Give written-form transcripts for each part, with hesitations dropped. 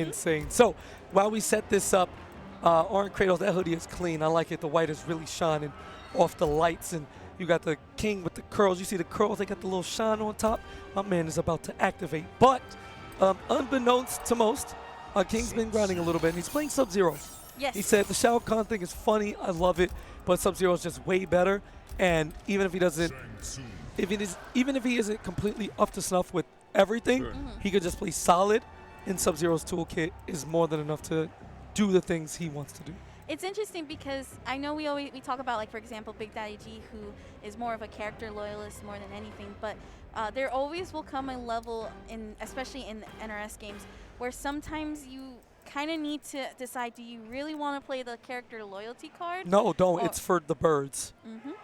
insane. So while we set this up, Arnkratos, that hoodie is clean. I like it. The white is really shining off the lights, and you got the king with the curls. You see the curls, they got the little shine on top. My man is about to activate. But unbeknownst to most, King's been grinding a little bit, and he's playing Sub-Zero. Yes. He said the Shao Kahn thing is funny. I love it, but Sub-Zero is just way better. And even if he doesn't, even if he isn't completely up to snuff with everything, he could just play solid. And Sub-Zero's toolkit is more than enough to do the things he wants to do. It's interesting because I know we talk about, like, for example, Big Daddy G, who is more of a character loyalist more than anything, but there always will come a level, especially in NRS games, where sometimes you kind of need to decide, do you really want to play the character loyalty card? No, don't. It's for the birds.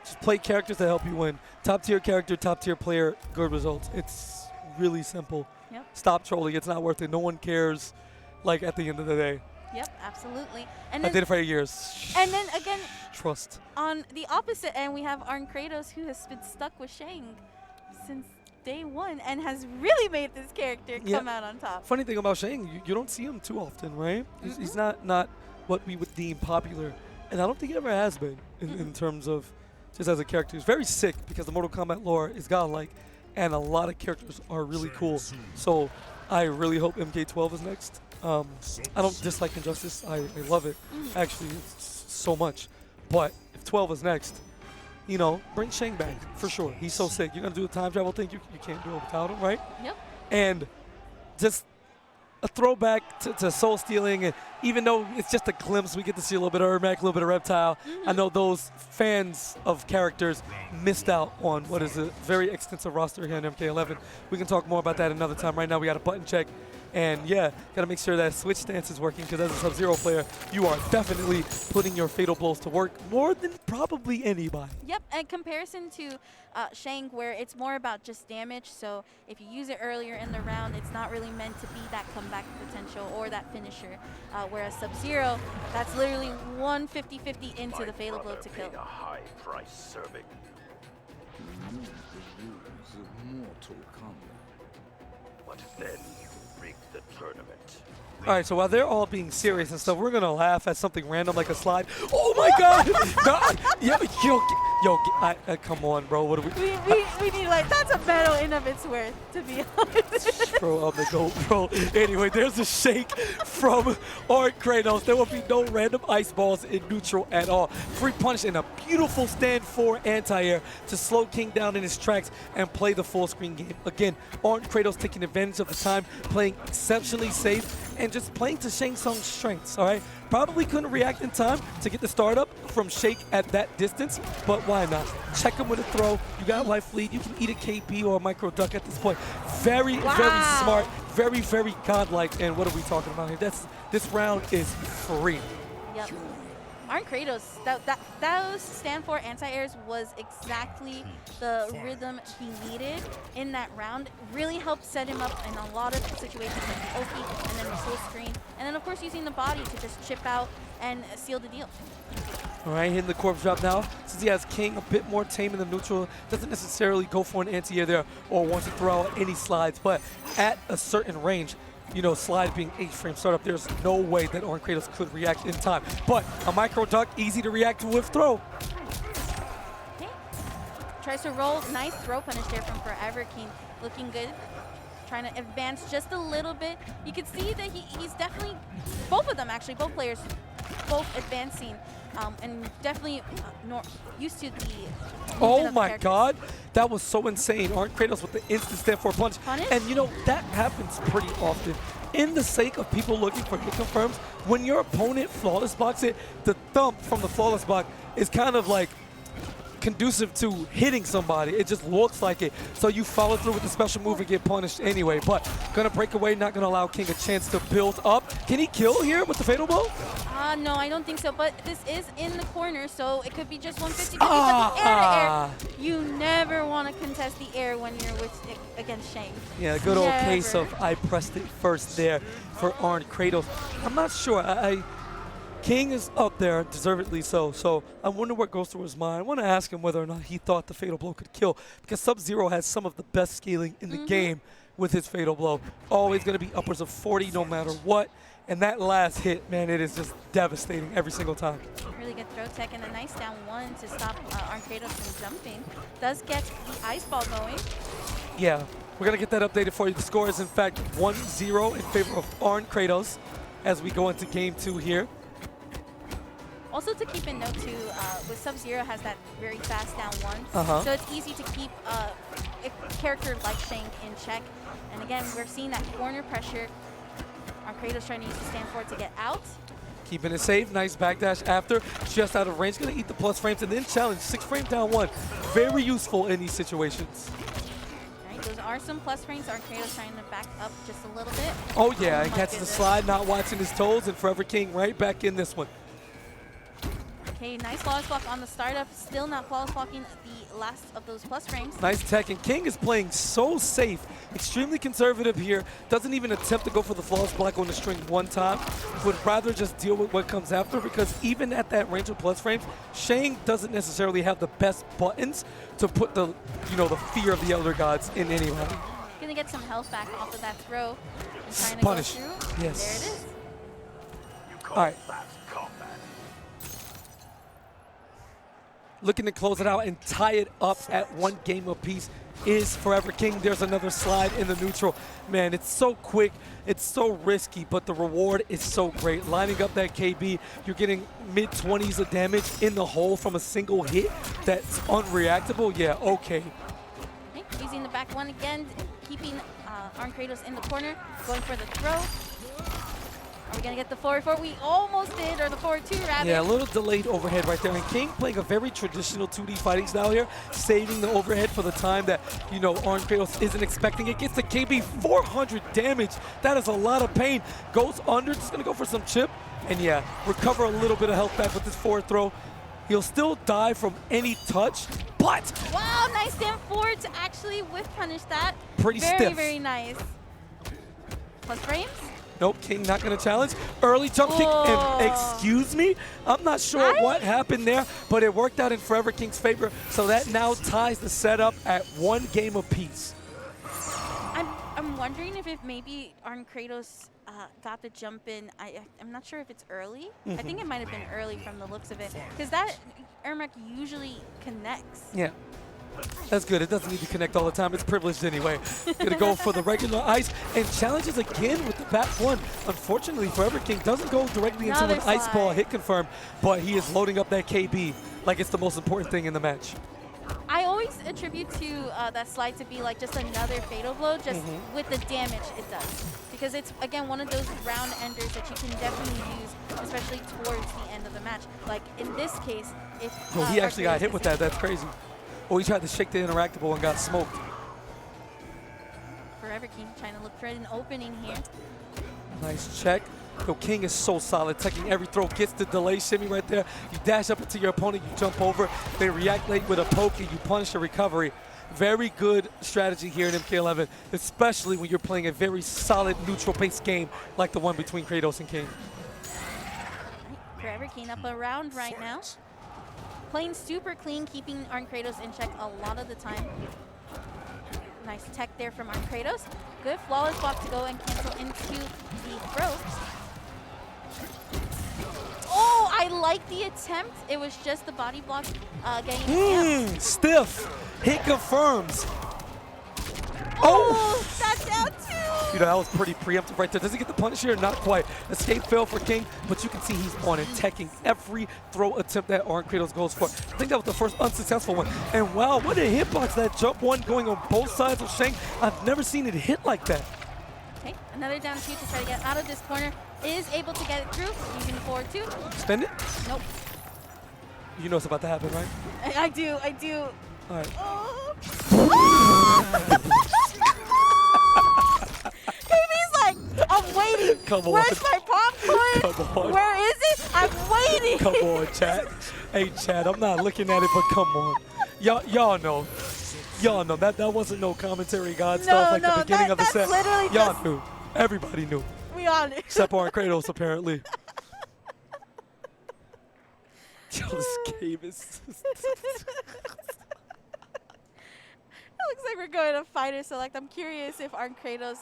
Just play characters that help you win. Top tier character, top tier player, good results. It's really simple. Yep. Stop trolling. It's not worth it. No one cares, like, at the end of the day. Yep, absolutely. And I then, did it for 8 years. and then again, Trust. on the opposite end, we have Arnkratos, who has been stuck with Shang since day one and has really made this character come out on top. Funny thing about Shang, you don't see him too often, right? He's not what we would deem popular, and I don't think he ever has been in terms of just as a character. He's very sick because the Mortal Kombat lore is godlike, and a lot of characters are really cool. So I really hope MK12 is next. I don't dislike Injustice. I love it, actually, so much. But if 12 is next, you know, bring Shang back for sure. He's so sick. You're going to do a time travel thing. You can't do it without him, right? Yep. And just a throwback to Soul Stealing. And even though it's just a glimpse, we get to see a little bit of Ermac, a little bit of Reptile. I know those fans of characters missed out on what is a very extensive roster here in MK11. We can talk more about that another time. Right now, we got a button check. And yeah, got to make sure that switch stance is working, because as a Sub-Zero player, you are definitely putting your fatal blows to work more than probably anybody. Yep, in comparison to Shang, where it's more about just damage. So if you use it earlier in the round, it's not really meant to be that comeback potential or that finisher. Whereas Sub-Zero, that's literally 150-50 into the fatal blow to kill. A high price serving. Mortal Kombat. But then you rig the tournament. All right, so while they're all being serious and stuff, we're going to laugh at something random like a slide. Oh, my God. Come on, bro. What are We need, like, that's a medal in of its worth, to be honest. Bro, I'm the GOAT, bro. Anyway, there's a shake from Arnkratos. There will be no random ice balls in neutral at all. Free punish and a beautiful stand for anti-air to slow King down in his tracks and play the full screen game. Again, Arnkratos taking advantage of the time, playing exceptionally safe, and just playing to Shang Tsung's strengths, all right? Probably couldn't react in time to get the startup from Shake at that distance, but why not? Check him with a throw. You got life lead. You can eat a KP or a micro duck at this point. Very, very smart. Very, very godlike. And what are we talking about here? This round is free. Yep. Arnkratos, those stand for anti-airs was exactly the rhythm he needed in that round. Really helped set him up in a lot of situations like the Oki and then the full screen. And then, of course, using the body to just chip out and seal the deal. All right, hitting the corpse drop now. Since he has King a bit more tame in the neutral, doesn't necessarily go for an anti-air there or want to throw out any slides, but at a certain range, you know, slide being 8-frame startup, there's no way that Arnkratos could react in time. But a micro duck, easy to react to with throw. Okay. Tries to roll. Nice throw punish there from Forever King. Looking good. Trying to advance just a little bit. You can see that he's definitely, both of them actually, both players, both advancing. And definitely used to the Oh my God, that was so insane. Arnkratos with the instant stand for punch. And you know, that happens pretty often. In the sake of people looking for hit confirms, when your opponent flawless blocks it, the thump from the flawless block is kind of like conducive to hitting somebody. It just looks like it. So you follow through with the special move and get punished anyway. But gonna break away, not gonna allow King a chance to build up. Can he kill here with the fatal blow? No, I don't think so. But this is in the corner, so it could be just 150. But the air to air, you never want to contest the air when you're against Shang. Yeah, good old case of I pressed it first there for Arnkratos. I'm not sure. King is up there, deservedly so. So I wonder what goes through his mind. I want to ask him whether or not he thought the fatal blow could kill, because Sub-Zero has some of the best scaling in the game with his fatal blow. Always going to be upwards of 40 no matter what. And that last hit, man, it is just devastating every single time. Really good throw tech and a nice down one to stop Arnkratos from jumping. Does get the ice ball going. Yeah, we're going to get that updated for you. The score is, in fact, 1-0 in favor of Arnkratos as we go into game 2 here. Also to keep in note too, with Sub-Zero has that very fast down one, so it's easy to keep a character like Shank in check. And again, we're seeing that corner pressure. Arnkratos trying to use the stand forward to get out. Keeping it safe, nice backdash after, just out of range, gonna eat the plus frames and then challenge, 6 frame down one. Very useful in these situations. All right, those are some plus frames. Arnkratos trying to back up just a little bit. Oh yeah, and my catches the goodness. slide, not watching his toes, and Forever King right back in this one. Okay, nice flawless block on the startup. Still not flawless blocking the last of those plus frames. Nice tech, and King is playing so safe, extremely conservative here. Doesn't even attempt to go for the flawless block on the string one time. Would rather just deal with what comes after, because even at that range of plus frames, Shang doesn't necessarily have the best buttons to put the, the fear of the Elder Gods in any round. Gonna get some health back off of that throw. And trying to Punish. go through. Yes. There it is. You call All right. that combat? Looking to close it out and tie it up at 1 game apiece is Forever King. There's another slide in the neutral. Man, it's so quick, it's so risky, but the reward is so great. Lining up that KB, you're getting mid-20s of damage in the hole from a single hit that's unreactable. Yeah, okay. Okay, using the back one again, keeping Arnkratos in the corner, going for the throw. Are we gonna get the forward 4? We almost did, or the forward 2 rather. Yeah, a little delayed overhead right there. And King playing a very traditional 2D fighting style here, saving the overhead for the time that, Arnkratos isn't expecting. It gets to KB, 400 damage. That is a lot of pain. Goes under, just gonna go for some chip. And yeah, recover a little bit of health back with this forward throw. He'll still die from any touch, but Wow, nice stand forward to actually whiff punish that. Pretty very, stiff. Very nice. Plus frames? nope, King not going to challenge. Early jump kick, and excuse me? I'm not sure what happened there, but it worked out in Forever King's favor, so that now ties the setup at 1 game apiece. I'm wondering if maybe Arnkratos got the jump in. I'm not sure if it's early. I think it might have been early from the looks of it, because that Ermac usually connects. Yeah. That's good. It doesn't need to connect all the time. It's privileged anyway. Gonna go for the regular ice and challenges again with the back one. Unfortunately, Forever King doesn't go directly into an ice ball hit confirm, but he is loading up that KB like it's the most important thing in the match. I always attribute to that slide to be like just another fatal blow, just with the damage it does. Because it's, again, one of those round enders that you can definitely use, especially towards the end of the match. Like in this case, if he actually got hit with that. That's crazy. Oh, he tried to shake the interactable and got smoked. Forever King trying to look for an opening here. Nice check. Yo, King is so solid, taking every throw, gets the delay shimmy right there. You dash up into your opponent, you jump over, they react late with a poke, and you punish the recovery. Very good strategy here in MK11, especially when you're playing a very solid neutral-based game like the one between Kratos and King. Forever King up around right now. Playing super clean, keeping Arnkratos in check a lot of the time. Nice tech there from Arnkratos. Good flawless block to go and cancel into the throw. Oh, I like the attempt. It was just the body block getting amped. Stiff. Hit confirms. Oh, that's out too. That was pretty preemptive right there. Does he get the punish here? Not quite. Escape fail for King, but you can see he's on it, teching every throw attempt that Arnkratos goes for. I think that was the first unsuccessful one. And wow, what a hitbox, that jump one going on both sides of Shang. I've never seen it hit like that. Okay, another down two to try to get out of this corner. Is able to get it through, using forward two. Spend it? Nope. You know it's about to happen, right? I do. All right. Oh. KB's like, I'm waiting. Come on. Where's my popcorn? Come on. Where is it? I'm waiting. Come on, chat. Hey, chat, I'm not looking at it, but come on. Y'all know. Y'all know. That wasn't no commentary god stuff like the beginning of the set. Y'all knew. Everybody knew. We on it. Except Arnkratos, apparently. Yo, this game is... Looks like we're going to fighter select. I'm curious if Arnkratos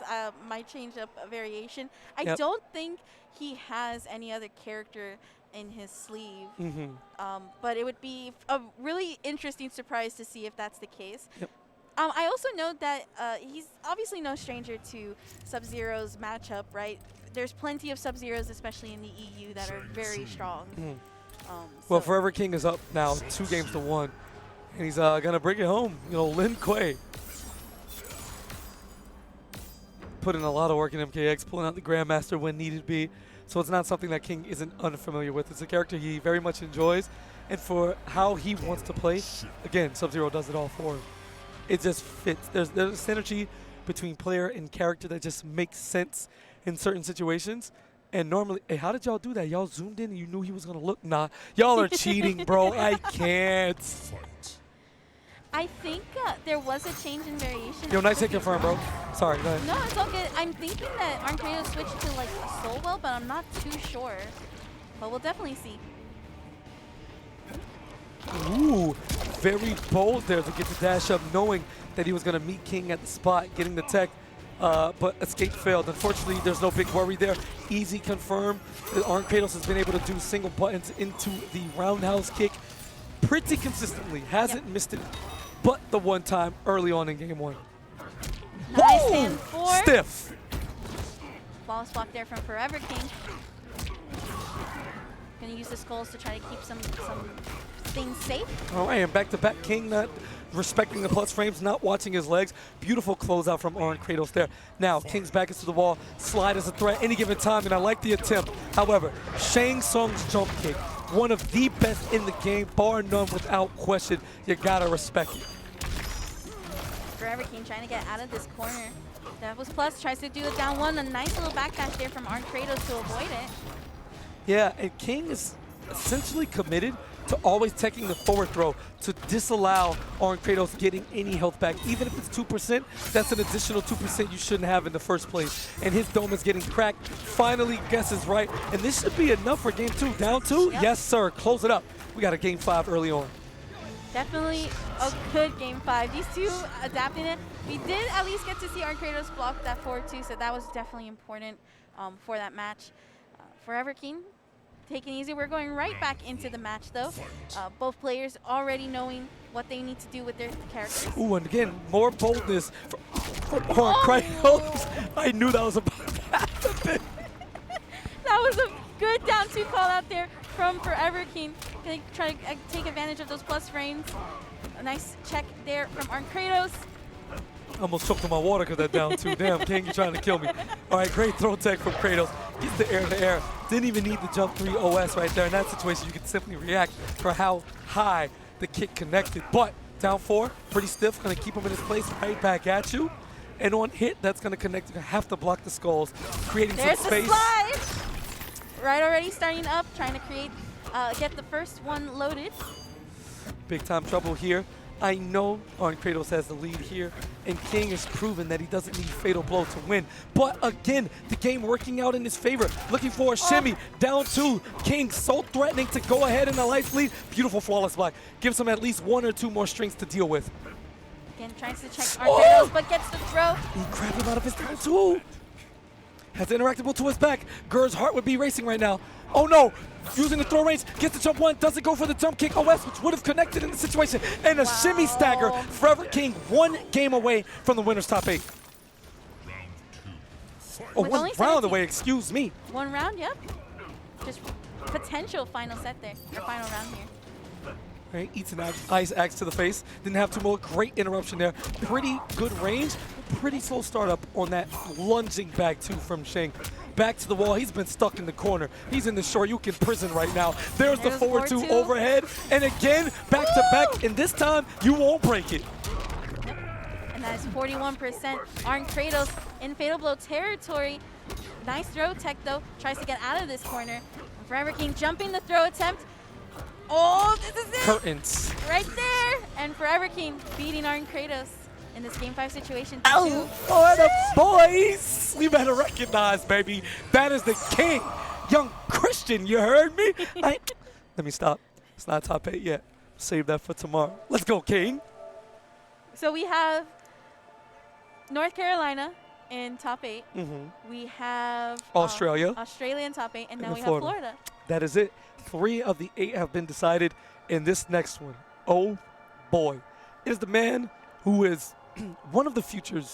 might change up a variation. I don't think he has any other character in his sleeve, but it would be a really interesting surprise to see if that's the case. I also know that he's obviously no stranger to Sub-Zero's matchup, right? There's plenty of Sub-Zeros, especially in the EU, that are very strong. Well, Forever King is up now 2-1, and he's gonna bring it home. You know, Lin Kuei put in a lot of work in MKX, pulling out the Grandmaster when needed be. So it's not something that King isn't unfamiliar with. It's a character he very much enjoys, and for how he wants to play, again, Sub-Zero does it all for him. It just fits. There's a synergy between player and character that just makes sense in certain situations. And normally, hey, how did y'all do that? Y'all zoomed in and you knew he was going to look? Nah, y'all are cheating, bro. I can't. I think there was a change in variation. Yo, nice hit confirm, bro. Sorry, go ahead. No, it's all good. I'm thinking that Arnkratos switched to like Soulwell, but I'm not too sure. But we'll definitely see. Ooh, very bold there to get the dash up, knowing that he was going to meet King at the spot, getting the tech. But escape failed. Unfortunately, there's no big worry there. Easy confirm. Arnkratos has been able to do single buttons into the roundhouse kick pretty consistently. Hasn't missed it, but the one time early on in game 1. Nice hand 4. Stiff. Flawless block there from Forever King. Gonna use the skulls to try to keep some things safe. All right, and back-to-back King not respecting the plus frames, not watching his legs. Beautiful closeout from Arnkratos there. Now, King's back into the wall. Slide is a threat any given time, and I like the attempt. However, Shang Tsung's jump kick, one of the best in the game, bar none, without question. You gotta respect it. Forever King trying to get out of this corner. Devil's Plus tries to do it down one. A nice little backdash there from Arnkratos to avoid it. Yeah, and King is essentially committed to always taking the forward throw to disallow Arnkratos getting any health back. Even if it's 2%, that's an additional 2% you shouldn't have in the first place. And his dome is getting cracked. Finally guesses right. And this should be enough for game 2. Down 2? Yes, sir. Close it up. We got a game 5 early on. Definitely a good game 5. These two adapting it. We did at least get to see Arnkratos block that forward too, so that was definitely important for that match. Forever King, take it easy. We're going right back into the match though. Both players already knowing what they need to do with their characters. Ooh, and again, more boldness from Arnkratos. I knew that was about to happen. That was a good down 2 call out there from Forever King. They try to take advantage of those plus frames. A nice check there from Arnkratos. I almost choked on my water because that down 2. Damn, King, you're trying to kill me. All right, great throw tech from Kratos. Gets the air to air. Didn't even need the jump 3 OS right there. In that situation, you can simply react for how high the kick connected. But down 4, pretty stiff. Going to keep him in his place right back at you. And on hit, that's going to connect. You're going to have to block the skulls, creating There's some space. The slide. Right already starting up, trying to create, get the first one loaded. Big time trouble here. I know Arnkratos has the lead here, and King has proven that he doesn't need Fatal Blow to win. But again, the game working out in his favor. Looking for a shimmy, down 2. King so threatening to go ahead in the life lead. Beautiful flawless block. Gives him at least 1 or 2 more strings to deal with. Again, tries to check Arnkratos, but gets the throw. He grabbed him out of his down 2. Has the interactable to his back. Gur's heart would be racing right now. Oh no! Using the throw range, gets the jump 1, doesn't go for the jump kick OS, which would have connected in the situation. And a shimmy stagger. Forever King 1 game away from the winner's top 8. Oh, 1 round away, excuse me. 1 round, yep. Just potential final set there, or final round here. Right, eats an ice axe to the face. Didn't have too much. Great interruption there. Pretty good range. Pretty slow startup on that lunging back 2 from Shang. Back to the wall. He's been stuck in the corner. He's in the Shoryuken prison right now. There's the forward 2 overhead. And again, back to back. And this time, you won't break it. Yep. And that is 41%. Arnkratos in Fatal Blow territory. Nice throw tech though. Tries to get out of this corner. And Forever King jumping the throw attempt. Oh, this is it! Curtains. Right there! And Forever King beating Arnkratos in this Game 5 situation. Oh, for the boys! We better recognize, baby. That is the king. Young Christian, you heard me? Let me stop. It's not top 8 yet. Save that for tomorrow. Let's go, King. So we have North Carolina in top 8. We have Australia. Australia in top 8, and now then we Florida. have Florida. That is it. 3 of the 8 have been decided in this next one. Oh boy. It is the man who is one of the futures